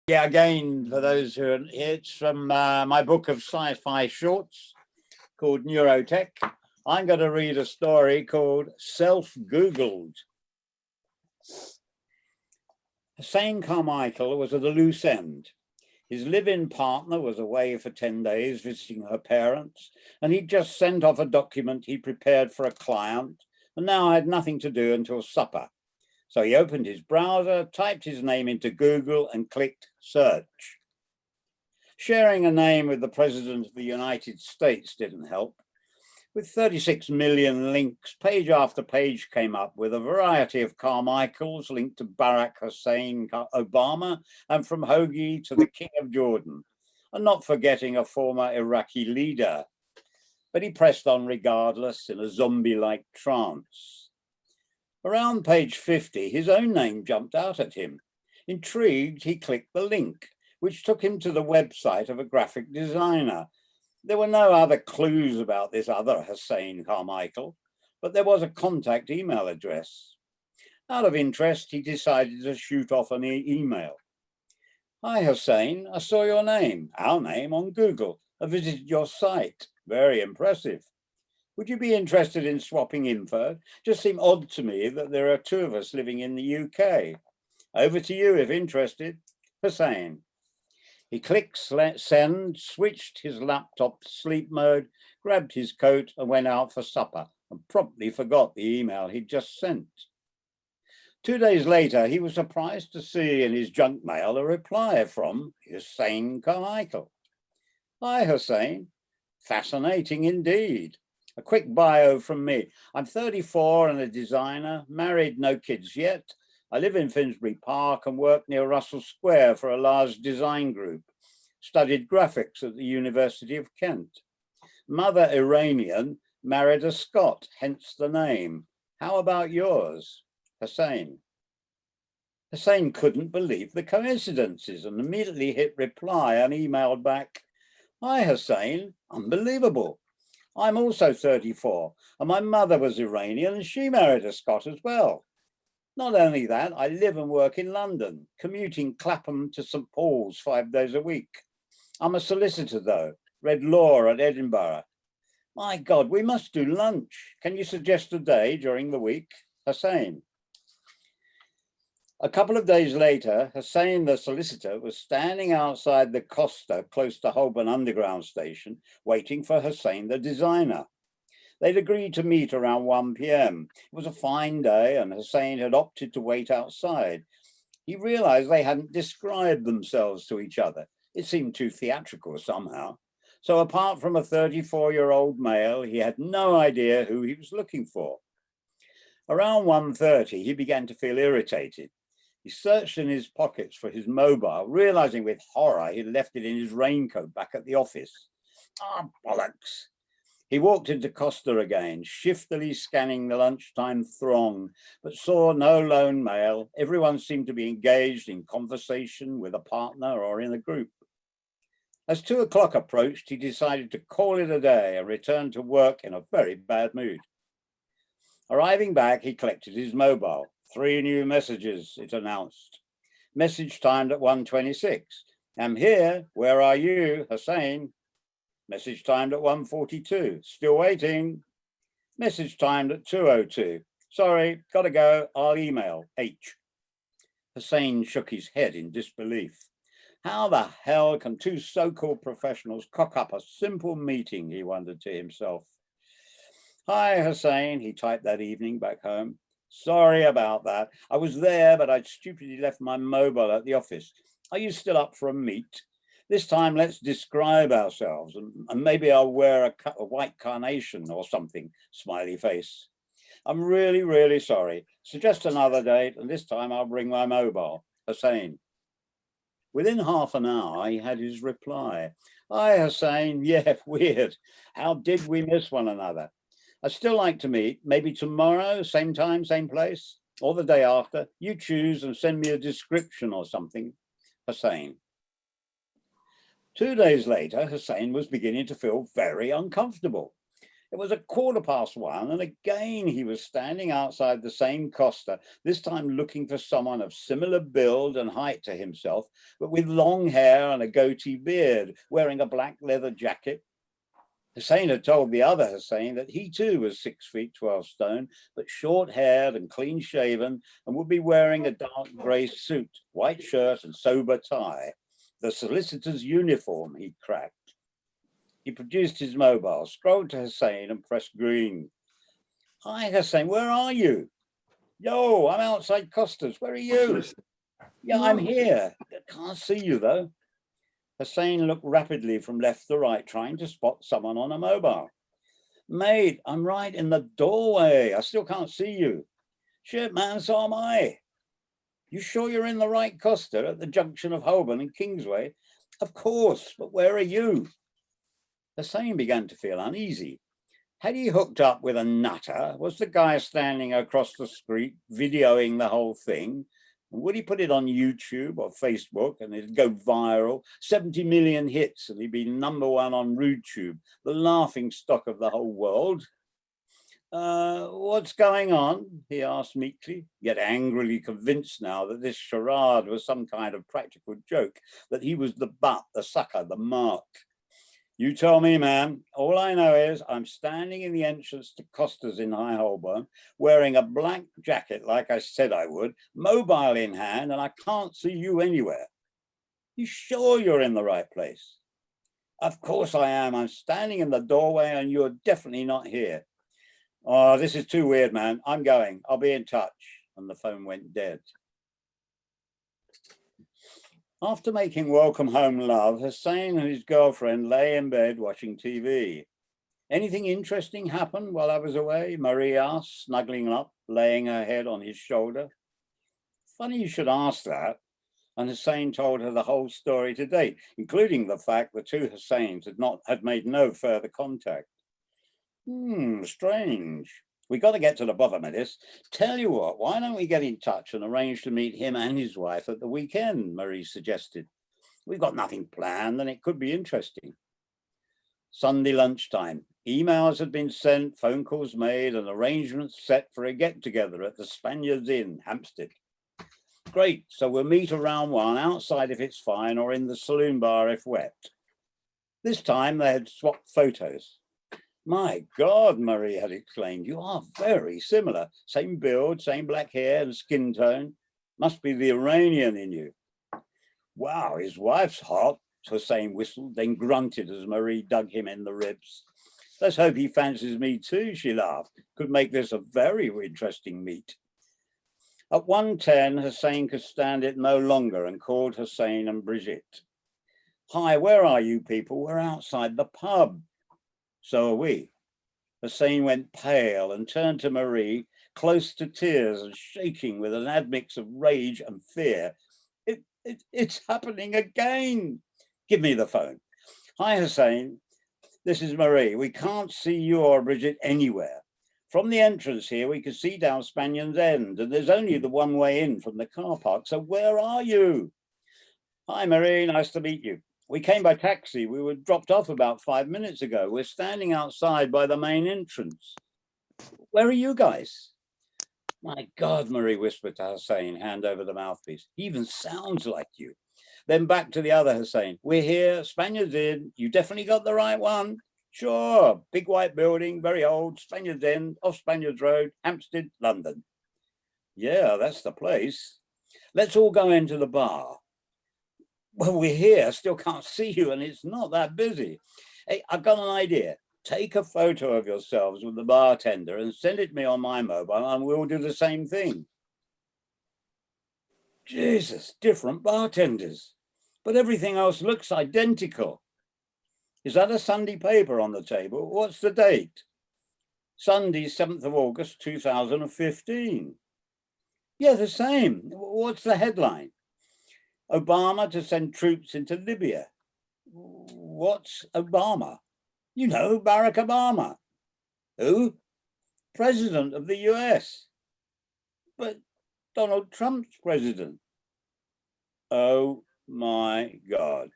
Yeah, again, for those who are, it's from my book of sci-fi shorts called Neurotech. I'm going to read a story called Self-Googled. Hussein Carmichael was at a loose end. His live-in partner was away for 10 days visiting her parents, and he'd just sent off a document he prepared for a client, and now had nothing to do until supper. So he opened his browser, typed his name into Google, and clicked search. Sharing a name with the President of the United States didn't help. With 36 million links, page after page came up with a variety of Carmichaels linked to Barack Hussein Obama and from Hoagie to the King of Jordan, and not forgetting a former Iraqi leader. But he pressed on regardless in a zombie-like trance. Around page 50, his own name jumped out at him. Intrigued, he clicked the link, which took him to the website of a graphic designer. There were no other clues about this other Hussein Carmichael, but there was a contact email address. Out of interest, he decided to shoot off an email. Hi, Hussein, I saw your name, our name, on Google. I visited your site. Very impressive. Would you be interested in swapping info? Just seemed odd to me that there are two of us living in the UK. Over to you if interested. Hussein. He clicked send, switched his laptop to sleep mode, grabbed his coat and went out for supper and promptly forgot the email he'd just sent. 2 days later, he was surprised to see in his junk mail a reply from Hussein Carmichael. Hi, Hussein. Fascinating indeed. A quick bio from me. I'm 34 and a designer, married, no kids yet. I live in Finsbury Park and work near Russell Square for a large design group. Studied graphics at the University of Kent. Mother Iranian, married a Scot, hence the name. How about yours? Hussein. Hussein couldn't believe the coincidences and immediately hit reply and emailed back, Hi Hussein, unbelievable. I'm also 34 and my mother was Iranian and she married a Scot as well. Not only that, I live and work in London, commuting Clapham to St Paul's 5 days a week. I'm a solicitor though, read law at Edinburgh. My God, we must do lunch. Can you suggest a day during the week? Hussein. A couple of days later, Hussein, the solicitor, was standing outside the Costa close to Holborn Underground Station, waiting for Hussein, the designer. They'd agreed to meet around 1 p.m. It was a fine day and Hussein had opted to wait outside. He realized they hadn't described themselves to each other. It seemed too theatrical somehow. So apart from a 34-year-old male, he had no idea who he was looking for. Around 1:30, he began to feel irritated. He searched in his pockets for his mobile, realizing with horror he'd left it in his raincoat back at the office. Ah, bollocks. He walked into Costa again, shiftily scanning the lunchtime throng, but saw no lone male. Everyone seemed to be engaged in conversation with a partner or in a group. As 2 o'clock approached, he decided to call it a day and return to work in a very bad mood. Arriving back, he collected his mobile. 3 new messages, it announced. Message timed at 1:26. I'm here. Where are you, Hussein? Message timed at 1:42. Still waiting. Message timed at 2:02. Sorry, gotta go. I'll email. H. Hussein shook his head in disbelief. How the hell can 2 so-called professionals cock up a simple meeting, he wondered to himself. Hi, Hussein, he typed that evening back home. Sorry about that. I was there, but I'd stupidly left my mobile at the office. Are you still up for a meet? This time, let's describe ourselves and maybe I'll wear a white carnation or something, smiley face. I'm really, really sorry. Suggest another date and this time I'll bring my mobile. Hussein. Within half an hour, he had his reply. Hi, Hussein. Yeah, weird. How did we miss one another? I'd still like to meet, maybe tomorrow, same time, same place, or the day after. You choose and send me a description or something. Hussein. 2 days later, Hussein was beginning to feel very uncomfortable. It was 1:15, and again he was standing outside the same Costa, this time looking for someone of similar build and height to himself, but with long hair and a goatee beard, wearing a black leather jacket. Hussein had told the other Hussein that he too was 6 feet 12 stone, but short-haired and clean-shaven, and would be wearing a dark grey suit, white shirt and sober tie. The solicitor's uniform, he cracked. He produced his mobile, scrolled to Hussein and pressed green. Hi, Hussein, where are you? Yo, I'm outside Costa's. Where are you? Yeah, I'm here. I can't see you, though. Hussein looked rapidly from left to right, trying to spot someone on a mobile. Mate, I'm right in the doorway. I still can't see you. Shit, man, so am I. You sure you're in the right Costa at the junction of Holborn and Kingsway? Of course, but where are you? Hussein began to feel uneasy. Had he hooked up with a nutter? Was the guy standing across the street videoing the whole thing? And would he put it on YouTube or Facebook and it'd go viral? 70 million hits and he'd be #1 on RudeTube, the laughing stock of the whole world. What's going on? He asked meekly, yet angrily convinced now that this charade was some kind of practical joke, that he was the butt, the sucker, the mark. You tell me, man. All I know is I'm standing in the entrance to Costa's in High Holborn, wearing a black jacket like I said I would, mobile in hand, and I can't see you anywhere. You sure you're in the right place? Of course I am. I'm standing in the doorway and you're definitely not here. Oh, this is too weird, man. I'm going. I'll be in touch. And the phone went dead. After making welcome home love, Hussein and his girlfriend lay in bed watching TV. Anything interesting happen while I was away? Marie asked, snuggling up, laying her head on his shoulder. Funny you should ask that. And Hussein told her the whole story to date, including the fact the two Husseins had made no further contact. Strange. We got to get to the bottom of this. Tell you what, why don't we get in touch and arrange to meet him and his wife at the weekend, Marie suggested. We've got nothing planned and it could be interesting. Sunday lunchtime. Emails had been sent, phone calls made, and arrangements set for a get-together at the Spaniards Inn, Hampstead. Great, so we'll meet around 1 outside if it's fine, or in the saloon bar if wet. This time they had swapped photos. My God, Marie had exclaimed, you are very similar. Same build, same black hair and skin tone. Must be the Iranian in you. Wow, his wife's hot, Hussein whistled, then grunted as Marie dug him in the ribs. Let's hope he fancies me too, she laughed. Could make this a very interesting meet. At 1:10, Hussein could stand it no longer and called Hussein and Brigitte. Hi, where are you people? We're outside the pub. So are we. Hussein went pale and turned to Marie, close to tears and shaking with an admix of rage and fear. It's happening again. Give me the phone. Hi, Hussein. This is Marie. We can't see you or Bridget anywhere. From the entrance here, we can see down Spaniards End, and there's only the one way in from the car park. So where are you? Hi, Marie. Nice to meet you. We came by taxi. We were dropped off about 5 minutes ago. We're standing outside by the main entrance. Where are you guys? My God, Marie whispered to Hussein, hand over the mouthpiece. He even sounds like you. Then back to the other Hussein. We're here, Spaniards Inn. You definitely got the right one. Sure, big white building, very old, Spaniards Inn, off Spaniards Road, Hampstead, London. Yeah, that's the place. Let's all go into the bar. Well, we're here, still can't see you, and it's not that busy. Hey, I've got an idea. Take a photo of yourselves with the bartender and send it me on my mobile, and we'll do the same thing. Jesus, different bartenders, but everything else looks identical. Is that a Sunday paper on the table? What's the date? Sunday, 7th of August, 2015. Yeah, the same. What's the headline? Obama to send troops into Libya. What's Obama? You know, Barack Obama. Who? President of the US. But Donald Trump's president. Oh my God.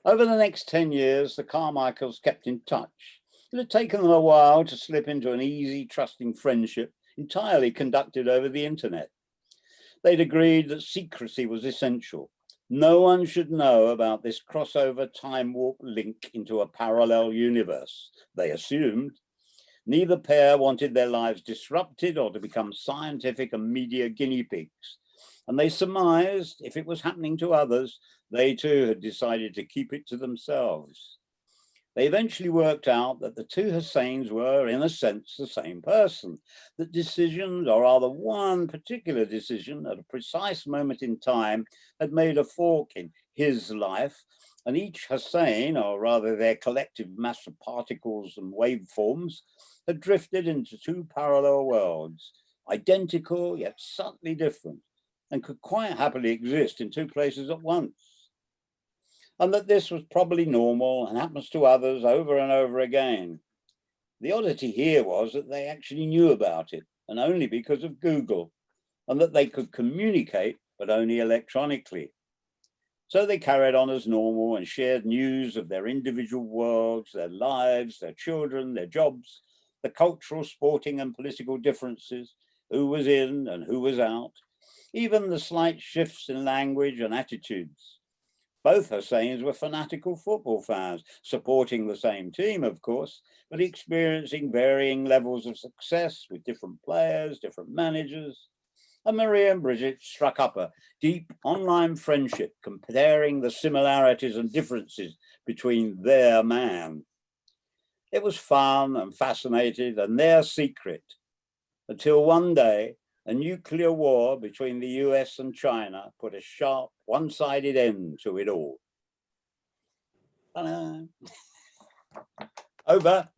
Over the next 10 years, the Carmichaels kept in touch. It had taken them a while to slip into an easy, trusting friendship entirely conducted over the internet. They'd agreed that secrecy was essential. No one should know about this crossover time warp link into a parallel universe, they assumed. Neither pair wanted their lives disrupted or to become scientific and media guinea pigs. And they surmised if it was happening to others, they too had decided to keep it to themselves. They eventually worked out that the two Husseins were, in a sense, the same person. That decisions, or rather one particular decision at a precise moment in time, had made a fork in his life, and each Hussein, or rather their collective mass of particles and waveforms, had drifted into two parallel worlds, identical yet subtly different, and could quite happily exist in two places at once. And that this was probably normal and happens to others over and over again. The oddity here was that they actually knew about it, and only because of Google, and that they could communicate, but only electronically. So they carried on as normal and shared news of their individual worlds, their lives, their children, their jobs, the cultural, sporting, and political differences, who was in and who was out, even the slight shifts in language and attitudes. Both Husseins were fanatical football fans, supporting the same team, of course, but experiencing varying levels of success with different players, different managers. And Maria and Bridget struck up a deep online friendship, comparing the similarities and differences between their man. It was fun and fascinating and their secret, until one day, a nuclear war between the US and China put a sharp, one-sided end to it all. Ta-da. Over.